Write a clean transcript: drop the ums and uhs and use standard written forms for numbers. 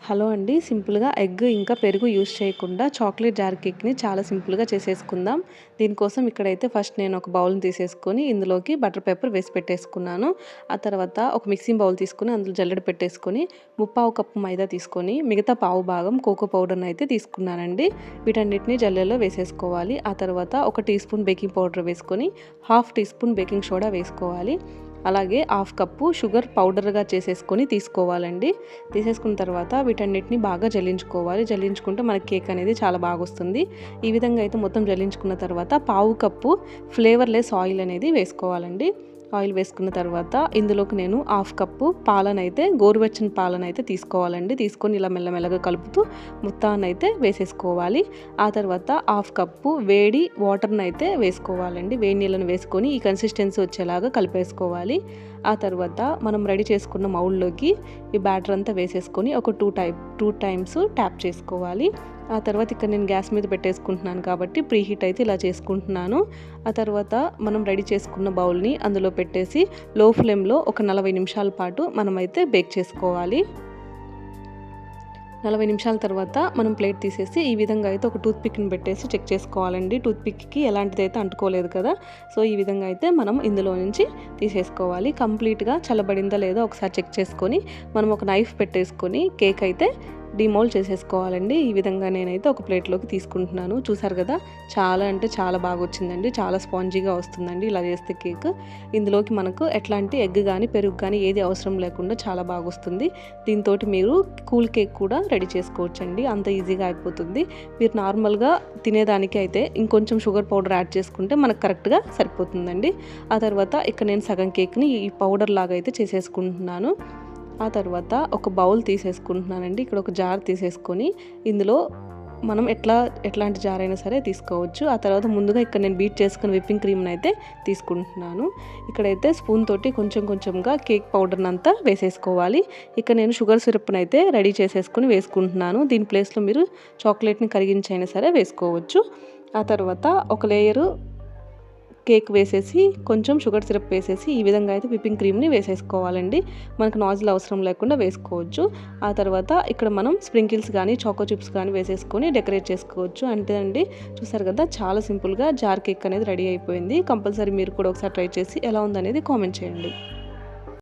Hello అండి. సింపుల్‌గా egg ఇంకా పెరుగు యూజ్ చేయకుండా చాక్లేట్ జార్ కేక్‌ని చాలా సింపుల్‌గా చేసేసుకుందాం. దీనికోసం ఇక్కడైతే ఫస్ట్ నేను ఒక బౌల్‌ని తీసేసుకొని ఇందులోకి బటర్ పేపర్ వేసి పెట్టేసుకున్నాను. ఆ తర్వాత ఒక మిక్సింగ్ బౌల్ తీసుకొని అందులో జల్లెడ పెట్టేసుకొని ముప్పావు కప్పు మైదా తీసుకొని మిగతా పావు భాగం కోకో పౌడర్‌ని అయితే తీసుకున్నానండి. వీటన్నిటిని జల్లెడలో వేసేసుకోవాలి. ఆ తర్వాత ఒక టీ స్పూన్ బేకింగ్ పౌడర్ వేసుకొని half teaspoon baking soda వేసుకోవాలి. అలాగే హాఫ్ కప్పు షుగర్ పౌడర్‌గా చేసేసుకొని తీసుకోవాలండి. తీసేసుకున్న తర్వాత వీటన్నిటిని బాగా జల్లించుకోవాలి. జల్లించుకుంటే మనకి కేక్ అనేది చాలా బాగొస్తుంది. ఈ విధంగా అయితే మొత్తం జల్లించుకున్న తర్వాత పావు కప్పు ఫ్లేవర్‌లెస్ ఆయిల్ అనేది వేసుకోవాలండి. ఆయిల్ వేసుకున్న తర్వాత ఇందులోకి నేను హాఫ్ కప్పు పాలనైతే గోరువెచ్చని పాలనైతే తీసుకోవాలండి. తీసుకొని ఇలా మెల్లమెల్లగా కలుపుతూ మొత్తాన్నైతే వేసేసుకోవాలి. ఆ తర్వాత హాఫ్ కప్పు వేడి వాటర్‌నైతే వేసుకోవాలండి. వేడి నీళ్ళని వేసుకొని ఈ కన్సిస్టెన్సీ వచ్చేలాగా కలిపేసుకోవాలి. ఆ తర్వాత మనం రెడీ చేసుకున్న మౌల్డ్‌లోకి ఈ బ్యాటర్ అంతా వేసేసుకొని ఒక 2 టైమ్స్ ట్యాప్ చేసుకోవాలి. ఆ తర్వాత ఇక్కడ నేను గ్యాస్ మీద పెట్టేసుకుంటున్నాను కాబట్టి ప్రీ హీట్ అయితే ఇలా చేసుకుంటున్నాను. ఆ తర్వాత మనం రెడీ చేసుకున్న బౌల్‌ని అందులో పెట్టేసి లో ఫ్లేమ్‌లో ఒక 40 నిమిషాల పాటు మనమైతే బేక్ చేసుకోవాలి. 40 నిమిషాల తర్వాత మనం ప్లేట్ తీసేసి ఈ విధంగా అయితే ఒక టూత్ పిక్‌ని పెట్టేసి చెక్ చేసుకోవాలండి. టూత్ పిక్‌కి ఎలాంటిదైతే అంటుకోలేదు కదా! సో, ఈ విధంగా అయితే మనం ఇందులో నుంచి తీసేసుకోవాలి. కంప్లీట్‌గా చల్లబడిందా లేదా ఒకసారి చెక్ చేసుకొని మనం ఒక నైఫ్ పెట్టేసుకొని కేక్ అయితే డీమోల్డ్ చేసేసుకోవాలండి. ఈ విధంగా నేనైతే ఒక ప్లేట్‌లోకి తీసుకుంటున్నాను. చూసారు కదా! చాలా అంటే చాలా బాగా వచ్చిందండి. చాలా స్పాంజీగా వస్తుందండి ఇలా చేస్తే కేక్. ఇందులోకి మనకు ఎట్లాంటి ఎగ్ గానీ, పెరుగు గానీ ఏది అవసరం లేకుండా చాలా బాగొస్తుంది. దీంతోటి మీరు కూల్ కేక్ కూడా రెడీ చేసుకోవచ్చండి. అంత ఈజీగా అయిపోతుంది. మీరు నార్మల్‌గా తినేదానికి అయితే ఇంకొంచెం షుగర్ పౌడర్ యాడ్ చేసుకుంటే మనకు కరెక్ట్‌గా సరిపోతుందండి. ఆ తర్వాత ఇక్కడ నేను సగం కేక్‌ని ఈ పౌడర్ లాగా అయితే చేసేసుకుంటున్నాను. ఆ తర్వాత ఒక బౌల్ తీసేసుకుంటున్నానండి. ఇక్కడ ఒక జార్ తీసేసుకొని ఇందులో మనం ఎట్లాంటి జార్ అయినా సరే తీసుకోవచ్చు. ఆ తర్వాత ముందుగా ఇక్కడ నేను బీట్ చేసుకున్న విప్పింగ్ క్రీమ్‌ని అయితే తీసుకుంటున్నాను. ఇక్కడైతే స్పూన్ తోటి కొంచెం కొంచెంగా కేక్ పౌడర్‌ని అంతా వేసేసుకోవాలి. ఇక్కడ నేను షుగర్ సిరప్‌ని అయితే రెడీ చేసేసుకొని వేసుకుంటున్నాను. దీని ప్లేస్‌లో మీరు చాక్లెట్‌ని కరిగించైనా సరే వేసుకోవచ్చు. ఆ తర్వాత ఒక లేయరు కేక్ వేసేసి కొంచెం షుగర్ సిరప్ వేసేసి ఈ విధంగా అయితే విప్పింగ్ క్రీమ్‌ని వేసేసుకోవాలండి. మనకు నాజిల్ అవసరం లేకుండా వేసుకోవచ్చు. ఆ తర్వాత ఇక్కడ మనం స్ప్రింకిల్స్ గానీ, చాకో చిప్స్ గానీ వేసేసుకొని డెకరేట్ చేసుకోవచ్చు. అంతే అండి. చూసారు కదా! చాలా సింపుల్‌గా జార్ కేక్ అనేది రెడీ అయిపోయింది. కంపల్సరీ మీరు కూడా ఒకసారి ట్రై చేసి ఎలా ఉందనేది కామెంట్ చేయండి.